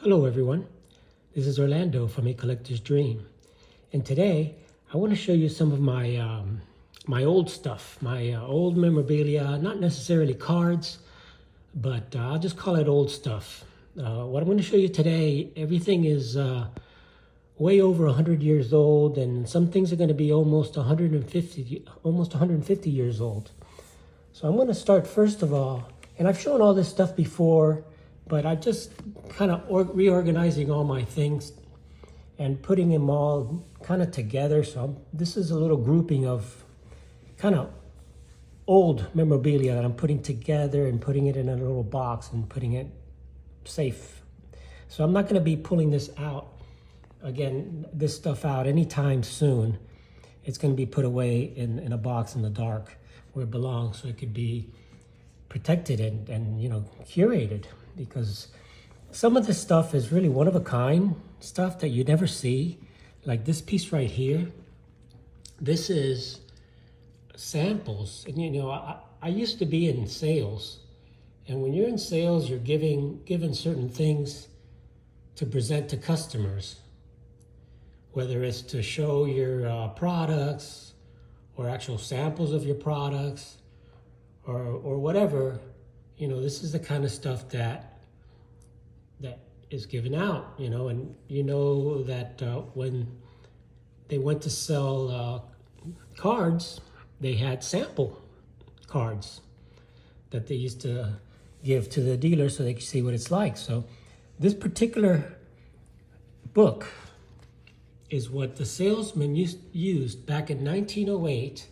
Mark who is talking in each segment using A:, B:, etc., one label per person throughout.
A: Hello everyone, this is Orlando from A Collector's Dream, and today I want to show you some of my old stuff, my old memorabilia, not necessarily cards, but I'll just call it old stuff. What I'm going to show you today, everything is way over 100 years old, and some things are going to be almost 150 years old. So I'm going to start first of all, and I've shown all this stuff before, but I just kind of reorganizing all my things and putting them all kind of together. So this is a little grouping of kind of old memorabilia that I'm putting together and putting it in a little box and putting it safe. So I'm not going to be pulling this out, again, this stuff out anytime soon. It's going to be put away in a box in the dark where it belongs, so it could be protected and curated, because some of this stuff is really one of a kind stuff that you never see. Like this piece right here, this is samples. And I used to be in sales, and when you're in sales, you're given certain things to present to customers, whether it's to show your products or actual samples of your products or whatever. This is the kind of stuff that is given out, and that when they went to sell cards, they had sample cards that they used to give to the dealer so they could see what it's like. So this particular book is what the salesman used back in 1908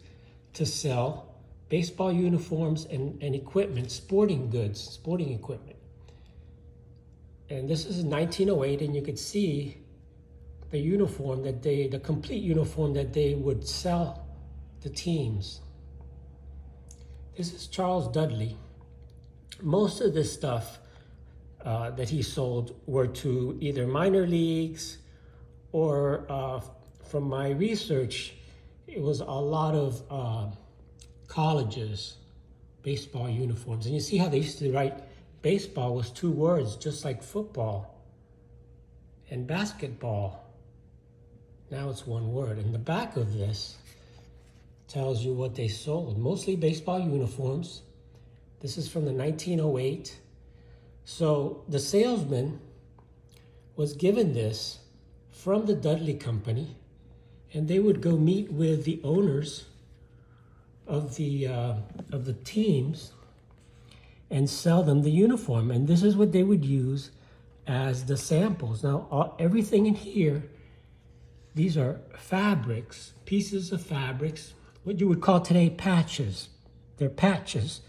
A: to sell baseball uniforms and equipment, sporting goods, sporting equipment. And this is in 1908, and you could see the uniform the complete uniform that they would sell to teams. This is Charles Dudley. Most of this stuff that he sold were to either minor leagues or, from my research, it was a lot of colleges, baseball uniforms. And you see how they used to write baseball was 2 words, just like football and basketball. Now it's 1 word. And the back of this tells you what they sold. Mostly baseball uniforms. This is from the 1908. So the salesman was given this from the Dudley Company, and they would go meet with the owners of the teams and sell them the uniform. And this is what they would use as the samples. Now, everything in here, these are fabrics, pieces of fabrics, what you would call today patches. They're patches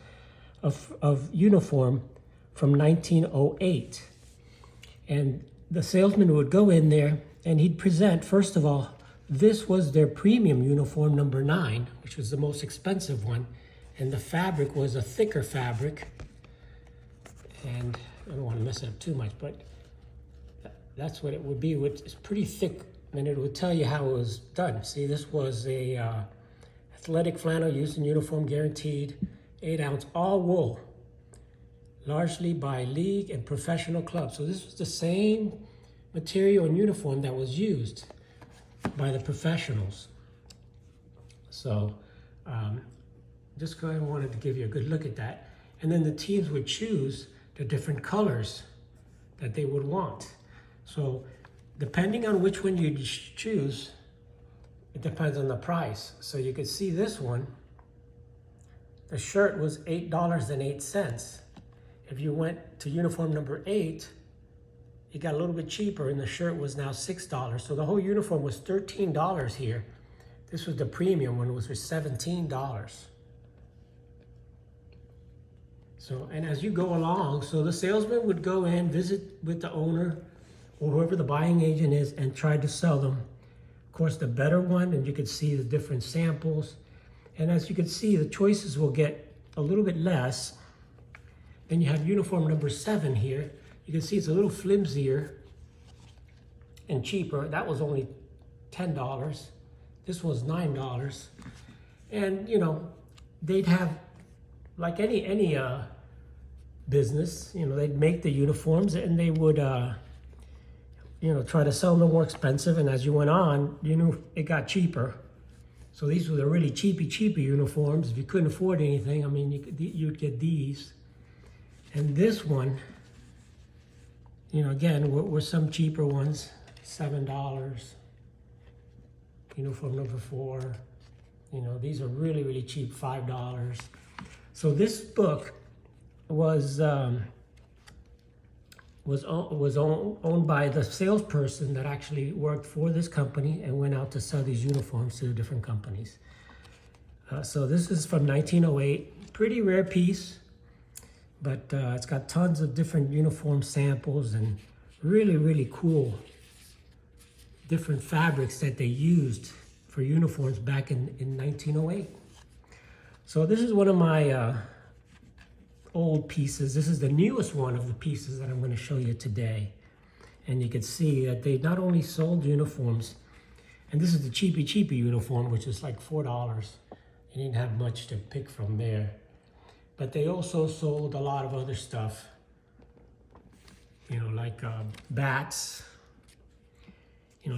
A: of uniform from 1908. And the salesman would go in there and he'd present, first of all, this was their premium uniform number 9, which was the most expensive one. And the fabric was a thicker fabric. And I don't want to mess it up too much, but that's what it would be. It's pretty thick, and it would tell you how it was done. See, this was a athletic flannel used in uniform, guaranteed, 8 ounce, all wool, largely by league and professional clubs. So this was the same material and uniform that was used by the professionals. So just go ahead and wanted to give you a good look at that. And then the teams would choose the different colors that they would want. So depending on which one you choose, it depends on the price. So you could see this one, the shirt was $8.08. If you went to uniform number 8, it got a little bit cheaper, and the shirt was now $6. So the whole uniform was $13 here. This was the premium one, was for $17. So, and as you go along, so the salesman would go in, visit with the owner or whoever the buying agent is, and try to sell them, of course, the better one, and you could see the different samples. And as you can see, the choices will get a little bit less. Then you have uniform number 7 here. You can see it's a little flimsier and cheaper. That was only $10. This was $9. And, they'd have, like any business, they'd make the uniforms, and they would try to sell them more expensive, and as you went on, it got cheaper. So these were the really cheapy uniforms. If you couldn't afford anything, I mean, you'd get these. And this one, again, were some cheaper ones, $7. Uniform number 4. These are really cheap, $5. So this book was owned by the salesperson that actually worked for this company and went out to sell these uniforms to different companies. So this is from 1908, pretty rare piece, but it's got tons of different uniform samples and really cool different fabrics that they used for uniforms back in 1908. So this is one of my old pieces. This is the newest one of the pieces that I'm going to show you today. And you can see that they not only sold uniforms, and this is the cheapy uniform, which is like $4. You didn't have much to pick from there. But they also sold a lot of other stuff, like bats,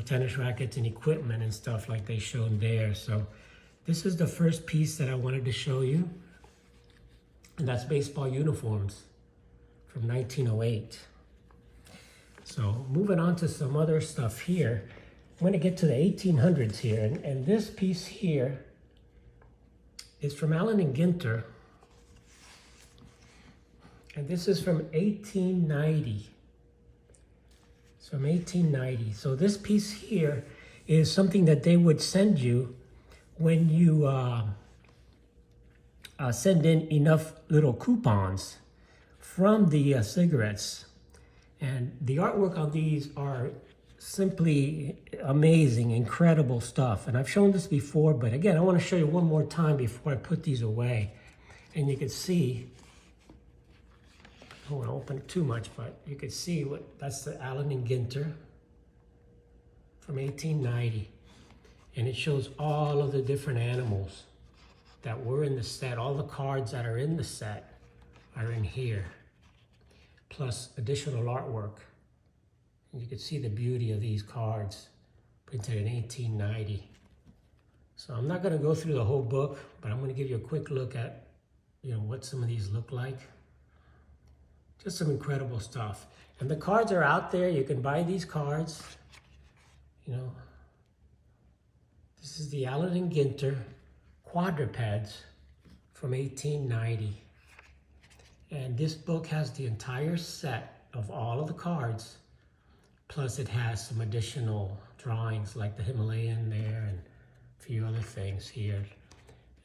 A: tennis rackets and equipment and stuff like they showed there. So this is the first piece that I wanted to show you. And that's baseball uniforms from 1908. So moving on to some other stuff here. I'm going to get to the 1800s here. And this piece here is from Allan and Gter. And this is from 1890. It's from 1890. So this piece here is something that they would send you when you send in enough little coupons from the cigarettes. And the artwork on these are simply amazing, incredible stuff. And I've shown this before, but again, I want to show you one more time before I put these away. And you can see, I don't want to open it too much, but you can see that's the Allan and Gter from 1890. And it shows all of the different animals that were in the set. All the cards that are in the set are in here, plus additional artwork. And you can see the beauty of these cards printed in 1890. So I'm not going to go through the whole book, but I'm going to give you a quick look at what some of these look like. Just some incredible stuff. And the cards are out there. You can buy these cards. This is the Allan and Gter quadrupeds from 1890. And this book has the entire set of all of the cards, plus it has some additional drawings like the Himalayan there and a few other things here.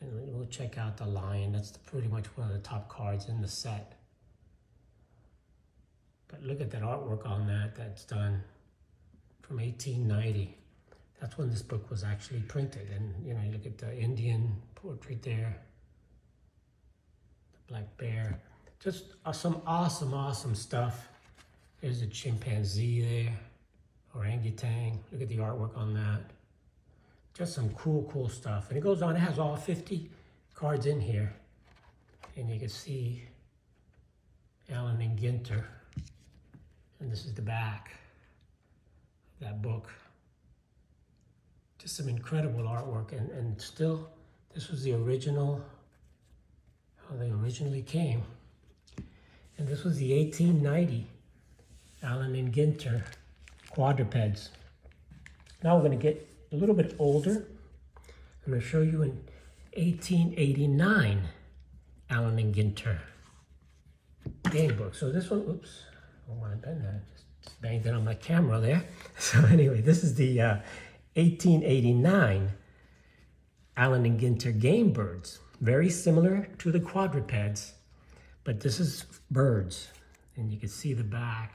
A: And we'll check out the lion. That's pretty much one of the top cards in the set. But look at that artwork on that's done from 1890. That's when this book was actually printed. And you look at the Indian portrait there, the black bear, just some awesome stuff. There's a chimpanzee there, orangutan. Look at the artwork on that. Just some cool stuff. And it goes on, it has all 50 cards in here. And you can see Allan and Gter. And this is the back of that book. Just some incredible artwork, and still, this was the original, how they originally came. And this was the 1890 Allan and Gter quadrupeds. Now we're going to get a little bit older. I'm going to show you an 1889 Allan and Gter game book. So this one, oops, I don't want to bend that. Just banged it on my camera there. So anyway, this is the 1889 Allan and Gter game birds. Very similar to the quadrupeds, but this is birds. And you can see the back.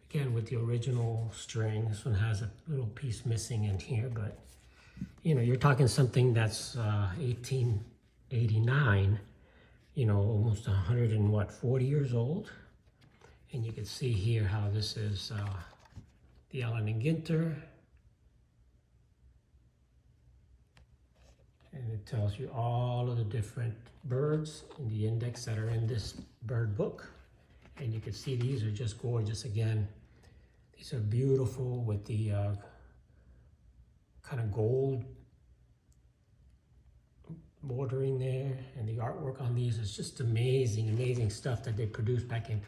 A: Again, with the original string. This one has a little piece missing in here, but you're talking something that's 1889, almost 140 years old. And you can see here how this is the Allan and Gter. And it tells you all of the different birds in the index that are in this bird book. And you can see these are just gorgeous. Again, These are beautiful with the kind of gold bordering there, and the artwork on these is just amazing, amazing stuff that they produced back in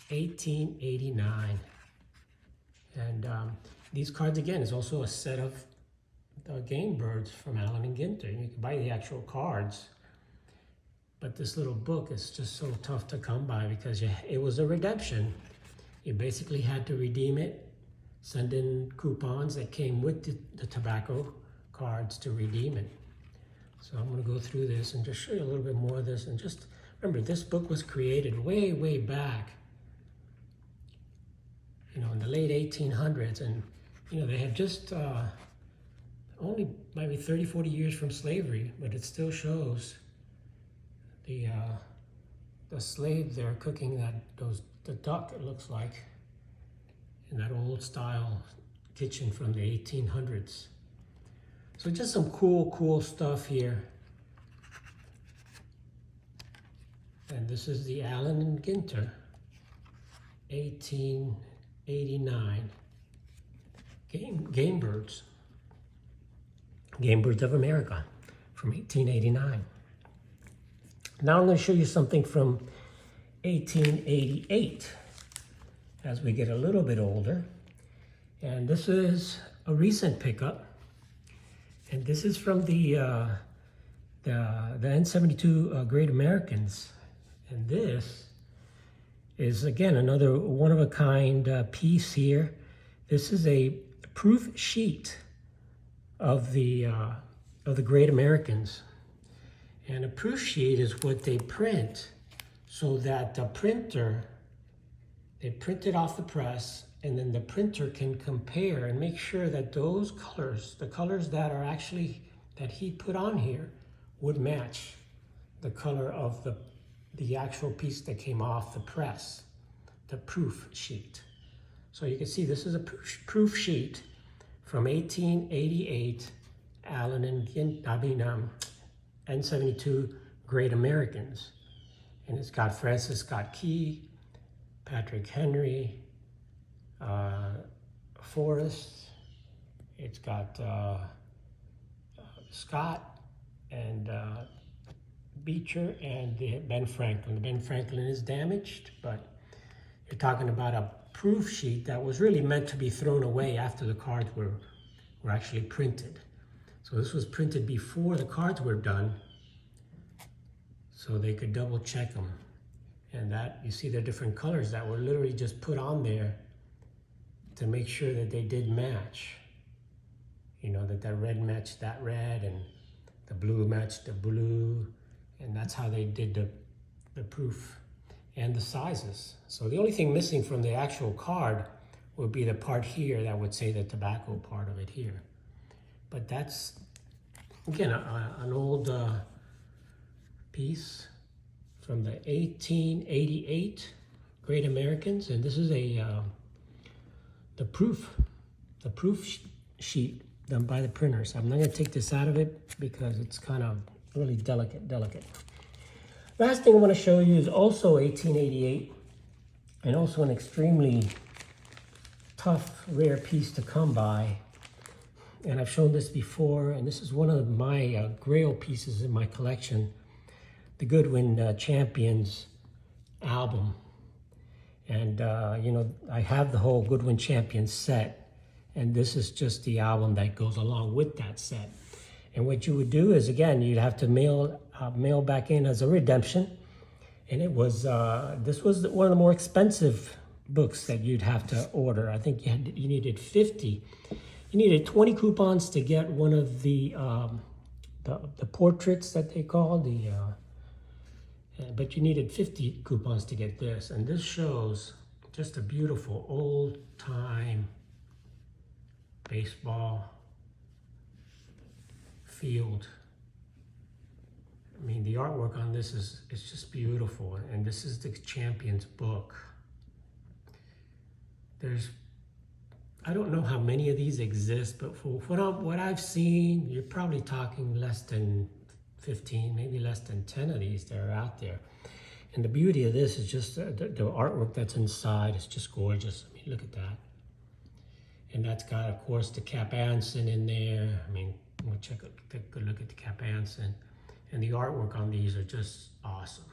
A: 1889. And these cards, again, is also a set of the game birds from Allan and Gter. You can buy the actual cards, but this little book is just so tough to come by because it was a redemption. You basically had to redeem it, send in coupons that came with the tobacco cards to redeem it. So I'm going to go through this and just show you a little bit more of this. And just remember, this book was created way, way back, you know, in the late 1800s. And, you know, they had just only maybe 30, 40 years from slavery, but it still shows the slave there cooking the duck, it looks like, in that old style kitchen from the 1800s. So just some cool stuff here. And this is the Allan and Gter, 1889 Game Birds. Game Birds of America from 1889. Now I'm going to show you something from 1888 as we get a little bit older. And this is a recent pickup. And this is from the N72 Great Americans. And this is, again, another one-of-a-kind piece here. This is a proof sheet of the Great Americans. And a proof sheet is what they print so that the printer, they print it off the press, and then the printer can compare and make sure that those colors, the colors that are actually, that he put on here, would match the color of the actual piece that came off the press, the proof sheet. So you can see this is a proof sheet from 1888, Allan and N72 Great Americans. And it's got Francis Scott Key, Patrick Henry, Forrest, it's got Scott and Beecher and Ben Franklin. The Ben Franklin is damaged, but you're talking about a proof sheet that was really meant to be thrown away after the cards were actually printed. So this was printed before the cards were done, so they could double check them. And that, you see the different colors that were literally just put on there to make sure that they did match. You know, that red matched that red and the blue matched the blue. And that's how they did the proof and the sizes. So the only thing missing from the actual card would be the part here that would say the tobacco part of it here. But that's, again, an old piece from the 1888 Great Americans. And this is the proof sheet done by the printers. I'm not going to take this out of it because it's kind of really delicate. Last thing I want to show you is also 1888, and also an extremely tough, rare piece to come by. And I've shown this before, and this is one of my grail pieces in my collection, the Goodwin Champions album. And, you know, I have the whole Goodwin Champions set, and this is just the album that goes along with that set. And what you would do is, again, you'd have to mail back in as a redemption. And it was, this was one of the more expensive books that you'd have to order. I think you needed 50. You needed 20 coupons to get one of the portraits that they call but you needed 50 coupons to get this. And this shows just a beautiful old time baseball field. I mean, the artwork on this is just beautiful. And this is the Champions book. I don't know how many of these exist, but for what I've seen, you're probably talking less than 15, maybe less than 10 of these that are out there. And the beauty of this is just the artwork that's inside is just gorgeous. I mean, look at that. And that's got, of course, the Cap Anson in there. I mean, we'll take a good look at the Cap Anson. And the artwork on these are just awesome.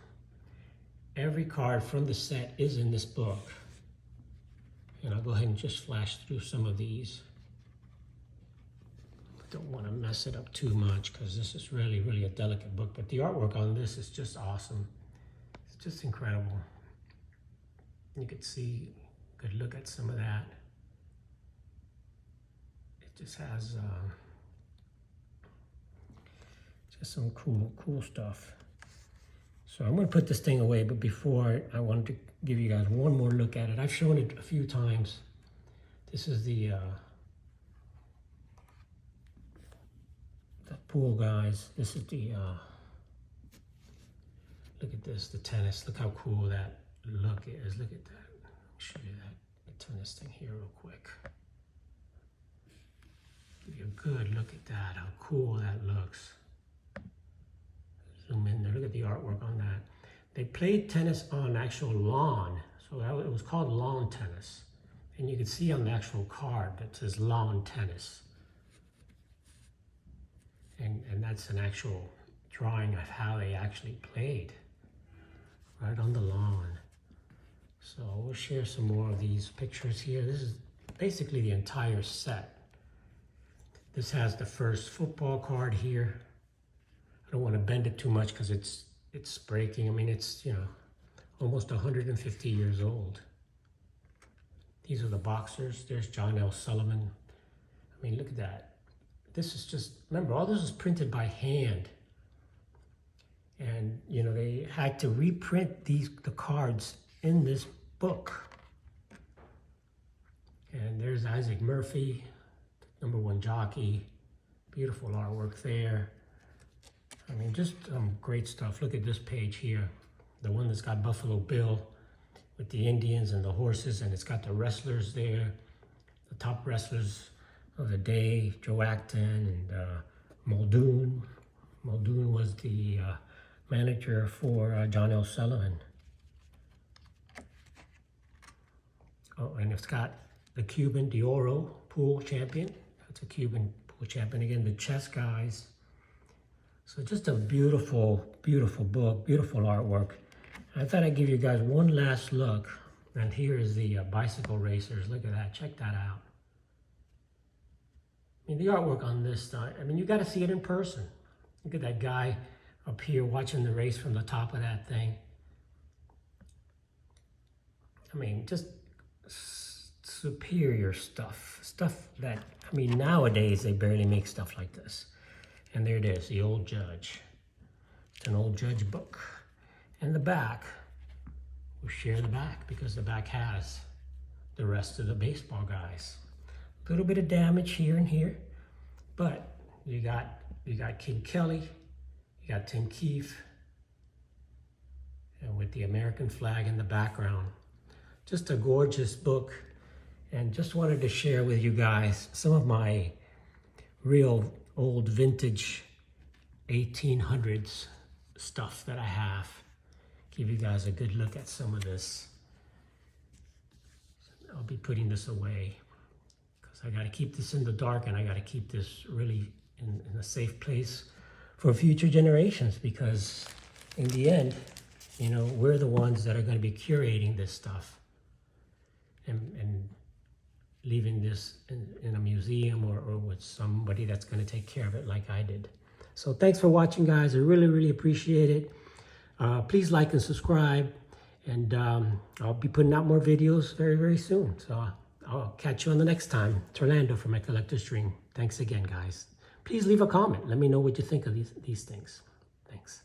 A: Every card from the set is in this book. And I'll go ahead and just flash through some of these. I don't want to mess it up too much because this is really, really a delicate book. But the artwork on this is just awesome. It's just incredible. You could see, good look at some of that. It just has just some cool stuff. So I'm going to put this thing away, but before I wanted to give you guys one more look at it. I've shown it a few times. This is the pool guys. This is the look at this, the tennis. Look how cool that look is. Look at that. Let me show you that. Let me turn this thing here real quick. Give you a good look at that, how cool that looks. Zoom in there, look at the artwork on that. They played tennis on actual lawn, so it was called lawn tennis. And you can see on the actual card that says lawn tennis. And that's an actual drawing of how they actually played, right on the lawn. So we'll share some more of these pictures here. This is basically the entire set. This has the first football card here. I don't want to bend it too much because it's breaking. I mean, it's, you know, almost 150 years old. These are the boxers. There's John L. Sullivan. I mean, look at that. This is just, remember, all this was printed by hand. And, you know, they had to reprint the cards in this book. And there's Isaac Murphy, #1 jockey. Beautiful artwork there. I mean, just great stuff. Look at this page here. The one that's got Buffalo Bill with the Indians and the horses, and it's got the wrestlers there. The top wrestlers of the day, Joe Acton and Muldoon. Muldoon was the manager for John L. Sullivan. Oh, and it's got the Cuban De Oro pool champion. That's a Cuban pool champion. Again, the chess guys. So just a beautiful, beautiful book, beautiful artwork. I thought I'd give you guys one last look. And here is the bicycle racers. Look at that. Check that out. I mean, the artwork on this, I mean, you got to see it in person. Look at that guy up here watching the race from the top of that thing. I mean, just superior stuff. Stuff that, I mean, nowadays they barely make stuff like this. And there it is, the Old Judge. It's an Old Judge book. And the back, we'll share the back because the back has the rest of the baseball guys. A little bit of damage here and here, but you got King Kelly, you got Tim Keefe, and with the American flag in the background. Just a gorgeous book, and just wanted to share with you guys some of my real old vintage 1800s stuff that I have. Give you guys a good look at some of this. I'll be putting this away because I got to keep this in the dark, and I got to keep this really in a safe place for future generations, because in the end, you know, we're the ones that are going to be curating this stuff and leaving this in a museum or with somebody that's going to take care of it like I did. So thanks for watching, guys. I really, really appreciate it. Please like and subscribe, and I'll be putting out more videos very, very soon. So I'll catch you on the next time. It's Orlando from My Collector's Dream. Thanks again, guys. Please leave a comment. Let me know what you think of these things. Thanks.